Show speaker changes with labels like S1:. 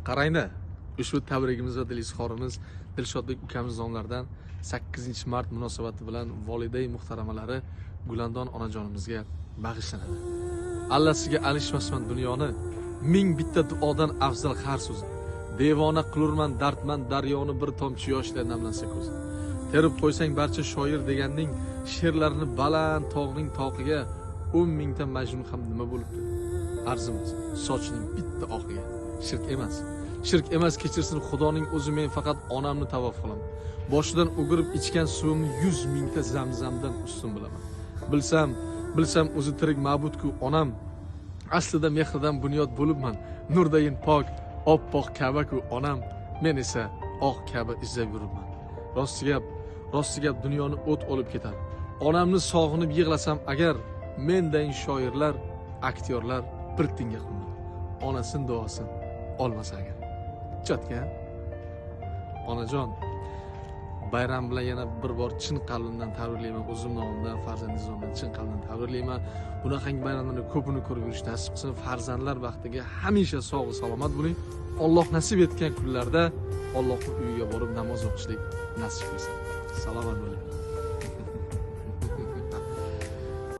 S1: Qarangda, ushbu tabrigimiz va dil izhorimiz Dilshodbek ukamiz nomlaridan 8-mart munosabati bilan voliday muhtaramalari Gulandon onajonimizga bag'ishlanadi. Allasiga alishmasman dunyoni, ming bitta duodan afzal har so'zi. Devona qilurman dardman daryoni bir tomchi yoshla namlansa ko'zi. Terib qo'ysang barcha shoir deganning she'rlarini baland tog'ning toqiga 10 mingta majnun ham nima bo'libdi? Arzimiz sochning bitta oqiga. Shirk emas kechirsin Xudoning o'zi, men faqat onamni tavof qilaman. Boshidan o'girib ichgan suvimni 100 mingta zamzamdan ustun bilaman. Bilsam o'zi tirik ma'bud-ku onam. Aslida mehrdan bunyod bo'libman. Nurdayin pok, oppoq Ka'ba-ku onam. Men esa oq Ka'ba izlab yuribman. Rosti gap dunyoni o't olib ketar. Onamni sog'inib yig'lasam agar, mendayin shoirlar, aktyorlar bir tinga qilmadi. Onasin duosin olmasa agar. Chotga. Onajon, bayram bilan yana bir bor chin qalbimdan tabriklayman. O'zim nomidan, farzandingiz nomidan chin qalbimdan tabriklayman. Bunaqangi bayramlarni ko'pini ko'rib yurish nasib qilsin. Farzandlar baxtiga hamisha sog' salomat bo'ling. Alloh nasib etgan kunlarda Allohning uyiga borib namoz o'qishlik nasib qilsin. Salomat bo'ling.